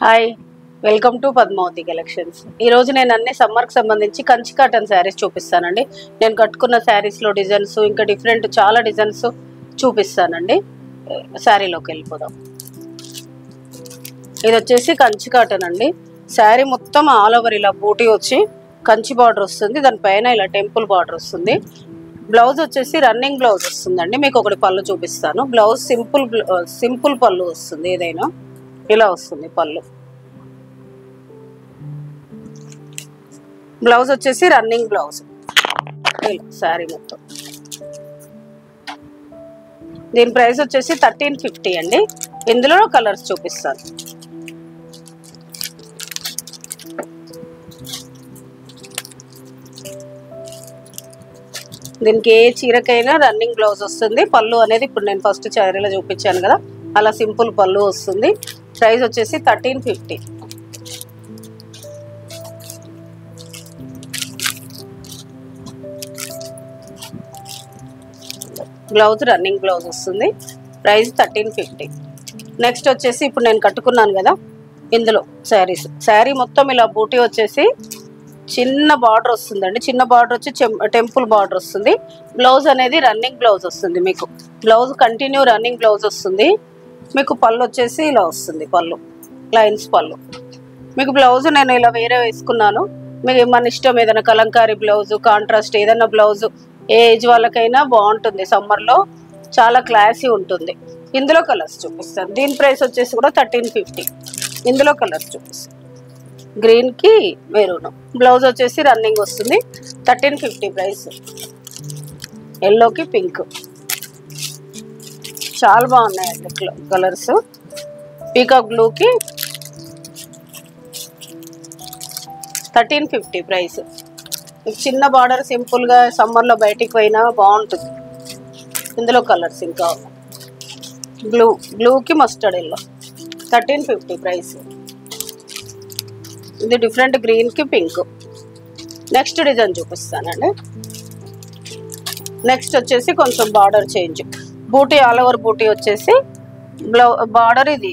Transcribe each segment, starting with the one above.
Hi, welcome to Padmavati collections. ఈరోజు నేను అన్ని సమ్మర్కి సంబంధించి కంచి కాటన్ శారీస్ చూపిస్తానండి. నేను కట్టుకున్న శారీస్లో డిజైన్స్ ఇంకా డిఫరెంట్ చాలా డిజైన్స్ చూపిస్తానండి. శారీలోకి వెళ్ళిపోదాం. ఇది వచ్చేసి కంచి కాటన్ అండి. శారీ మొత్తం ఆల్ ఓవర్ ఇలా బూటీ వచ్చి కంచి బార్డర్ వస్తుంది, దానిపైన ఇలా టెంపుల్ బార్డర్ వస్తుంది. బ్లౌజ్ వచ్చేసి రన్నింగ్ బ్లౌజ్ వస్తుందండి. మీకు ఒకటి పళ్ళు చూపిస్తాను. బ్లౌజ్ సింపుల్ పళ్ళు వస్తుంది, ఏదైనా ఇలా వస్తుంది పళ్ళు. బ్లౌజ్ వచ్చేసి రన్నింగ్ బ్లౌజ్ శారీ మొత్తం. దీని ప్రైస్ వచ్చేసి 1350 అండి. ఇందులో కలర్స్ చూపిస్తాను. దీనికి ఏ చీరకైనా రన్నింగ్ బ్లౌజ్ వస్తుంది. పళ్ళు అనేది ఇప్పుడు నేను ఫస్ట్ చీరలో చూపించాను కదా, అలా సింపుల్ పళ్ళు వస్తుంది. ప్రైస్ వచ్చేసి 1350. బ్లౌజ్ రన్నింగ్ బ్లౌజ్ వస్తుంది. ప్రైస్ 1350. నెక్స్ట్ వచ్చేసి ఇప్పుడు నేను కట్టుకున్నాను కదా, ఇందులో శారీ మొత్తం ఇలా బూటీ వచ్చేసి చిన్న బార్డర్ వస్తుందండి. చిన్న బార్డర్ వచ్చి టెంపుల్ బార్డర్ వస్తుంది. బ్లౌజ్ అనేది రన్నింగ్ బ్లౌజ్ వస్తుంది. మీకు బ్లౌజ్ కంటిన్యూ రన్నింగ్ బ్లౌజ్ వస్తుంది. మీకు పళ్ళు వచ్చేసి ఇలా వస్తుంది, పళ్ళు లైన్స్ పళ్ళు. మీకు బ్లౌజ్ నేను ఇలా వేరే వేసుకున్నాను. మీకు మన ఇష్టం, ఏదైనా కలంకారీ బ్లౌజ్, కాంట్రాస్ట్ ఏదైనా బ్లౌజ్ ఏ ఏజ్ వాళ్ళకైనా బాగుంటుంది. సమ్మర్లో చాలా క్లాసీ ఉంటుంది. ఇందులో కలర్స్ చూపిస్తాను. దీని ప్రైస్ వచ్చేసి కూడా 1350. ఇందులో కలర్స్ చూపిస్తాను. గ్రీన్కి మెరూన్. బ్లౌజ్ వచ్చేసి రన్నింగ్ వస్తుంది. 1350 ప్రైస్. ఎల్లోకి పింక్. చాలా బాగున్నాయండి కలర్స్. పీకాక్ బ్లూకి 1350 ప్రైస్. చిన్న బార్డర్ సింపుల్గా సమ్మర్లో బయటికి పోయినా బాగుంటుంది. ఇందులో కలర్స్ ఇంకా బ్లూకి మస్టర్డ్ ఎల్లో. 1350 ప్రైస్. ఇది డిఫరెంట్ గ్రీన్కి పింక్. నెక్స్ట్ డిజైన్ చూపిస్తానండి. నెక్స్ట్ వచ్చేసి కొంచెం బార్డర్ చేంజ్. బూటీ ఆల్ ఓవర్ బూటీ వచ్చేసి బార్డర్ ఇది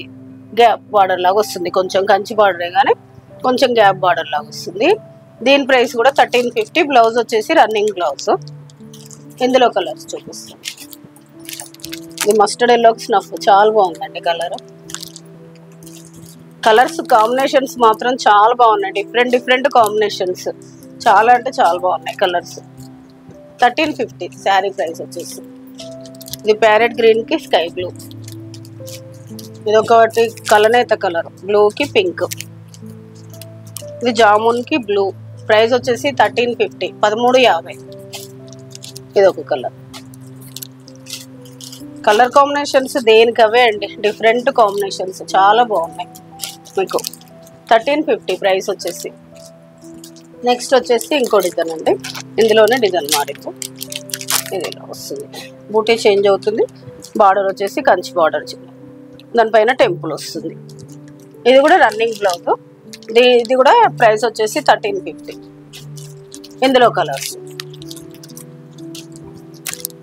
గ్యాప్ బార్డర్ లాగా వస్తుంది. కొంచెం కంచి బార్డరే కానీ కొంచెం గ్యాప్ బార్డర్ లాగా వస్తుంది. దీని ప్రైస్ కూడా 1350. బ్లౌజ్ వచ్చేసి రన్నింగ్ బ్లౌజ్. ఇందులో కలర్స్ చూపిస్తాను. ఇది మస్టర్డ్ ఎల్లోకి స్నఫ్. చాలా బాగుందండి కలర్స్ కాంబినేషన్స్ మాత్రం చాలా బాగున్నాయి. డిఫరెంట్ కాంబినేషన్స్ చాలా అంటే చాలా బాగున్నాయి కలర్స్. 1350 శారీ ప్రైస్ వచ్చేసి. ఇది ప్యారెట్ గ్రీన్కి స్కై బ్లూ. ఇది ఒకటి కలనేత కలర్, బ్లూకి పింక్. ఇది జామున్కి బ్లూ. ప్రైస్ వచ్చేసి 1350. 1350. ఇది ఒక కలర్ కాంబినేషన్స్ దేనికవే అండి. డిఫరెంట్ కాంబినేషన్స్ చాలా బాగున్నాయి. మీకు 1350 ప్రైస్ వచ్చేసి. నెక్స్ట్ వచ్చేసి ఇంకో డిజైన్ అండి. ఇందులోనే డిజైన్ మారింది. ఇది ఇలా వస్తుంది. బూటీ చేంజ్ అవుతుంది. బార్డర్ వచ్చేసి కంచి బార్డర్, దానిపైన టెంపుల్ వస్తుంది. ఇది కూడా రన్నింగ్ బ్లౌజ్. ఇది కూడా ప్రైస్ వచ్చేసి 1350. ఇందులో కలర్స్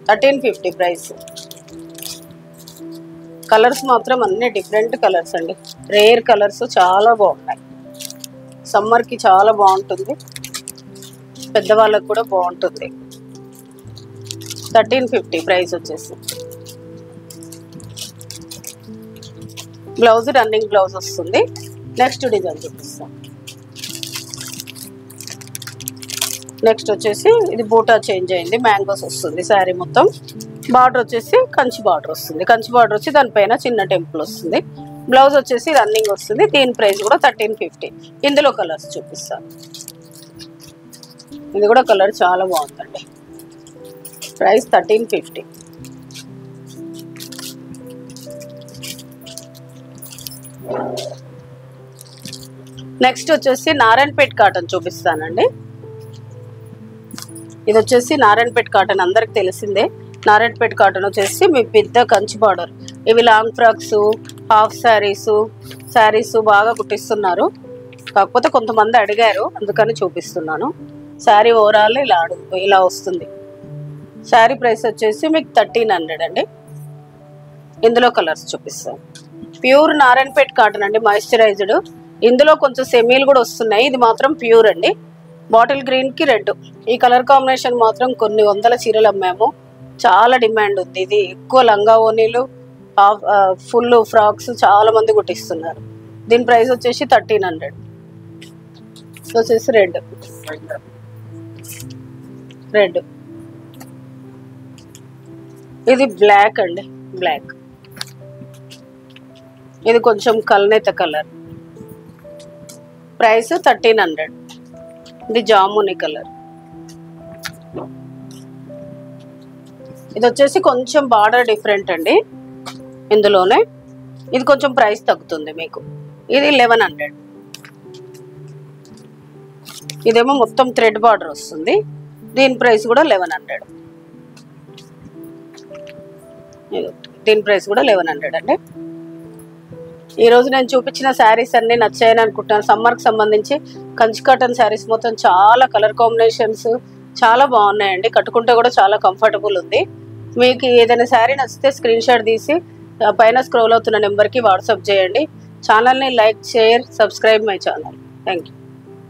1350 ప్రైస్. కలర్స్ మాత్రం అన్ని డిఫరెంట్ కలర్స్ అండి. రేర్ కలర్స్ చాలా బాగున్నాయి. సమ్మర్కి చాలా బాగుంటుంది. పెద్దవాళ్ళకి కూడా బాగుంటుంది. 1350 ప్రైస్ వచ్చేసి. బ్లౌజ్ రన్నింగ్ బ్లౌజ్ వస్తుంది. నెక్స్ట్ డిజైన్ చూపిస్తాం. నెక్స్ట్ వచ్చేసి ఇది బూటా చేంజ్ అయింది. మ్యాంగోస్ వస్తుంది శారీ మొత్తం. బార్డర్ వచ్చేసి కంచి బార్డర్ వస్తుంది. కంచి బార్డర్ వచ్చి దానిపైన చిన్న టెంపుల్ వస్తుంది. బ్లౌజ్ వచ్చేసి రన్నింగ్ వస్తుంది. దీని ప్రైస్ కూడా 1350. ఇందులో కలర్స్ చూపిస్తాను. ఇది కూడా కలర్ చాలా బాగుందండి. ప్రైస్ 1350. నెక్స్ట్ వచ్చేసి నారాయణపేట్ కాటన్ చూపిస్తానండి. ఇది వచ్చేసి నారాయణపేట్ కాటన్ అందరికి తెలిసిందే. నారాయణపేట్ కాటన్ వచ్చేసి మీ పెద్ద కంచి బార్డర్. ఇవి లాంగ్ ఫ్రాక్స్, హాఫ్ శారీస్ బాగా కుట్టిస్తున్నారు. కాకపోతే కొంతమంది అడిగారు, అందుకని చూపిస్తున్నాను. శారీ ఓవరాల్ ఇలా వస్తుంది. శారీ ప్రైస్ వచ్చేసి మీకు 1300 అండి. ఇందులో కలర్స్ చూపిస్తాను. ప్యూర్ నారాయణపేట్ కాటన్ అండి, మాయిశ్చరైజ్డ్. ఇందులో కొంచెం సెమీలు కూడా వస్తున్నాయి, ఇది మాత్రం ప్యూర్ అండి. బాటిల్ గ్రీన్కి రెడ్, ఈ కలర్ కాంబినేషన్ మాత్రం కొన్ని వందల చీరలు అమ్మాము, చాలా డిమాండ్ ఉంది. ఇది ఎక్కువ లంగా ఓనీలు, ఫుల్ ఫ్రాక్స్ చాలా మంది కుట్టిస్తున్నారు. దీని ప్రైస్ వచ్చేసి 1300. వచ్చేసి రెడ్, ఇది బ్లాక్ అండి, బ్లాక్. ఇది కొంచెం కల్నేత కలర్, ప్రైస్ 1300. ఇది జాముని కలర్. ఇది వచ్చేసి కొంచెం బార్డర్ డిఫరెంట్ అండి ఇందులోనే, ఇది కొంచెం ప్రైస్ తగ్గుతుంది మీకు. ఇది 1100. ఇదేమో మొత్తం థ్రెడ్ బార్డర్ వస్తుంది, దీని ప్రైస్ కూడా 1100. దీని ప్రైస్ కూడా 1100 అండి. ఈరోజు నేను చూపించిన శారీస్ అన్నీ నచ్చాయని అనుకుంటున్నాను. సమ్మర్కి సంబంధించి కంచి కాటన్ శారీస్ మొత్తం చాలా కలర్ కాంబినేషన్స్ చాలా బాగున్నాయండి, కట్టుకుంటే కూడా చాలా కంఫర్టబుల్ ఉంది. మీకు ఏదైనా శారీ నచ్చితే స్క్రీన్ షాట్ తీసి పైన స్క్రోల్ అవుతున్న నెంబర్కి వాట్సాప్ చేయండి. ఛానల్ని like, share, subscribe my channel. Thank you.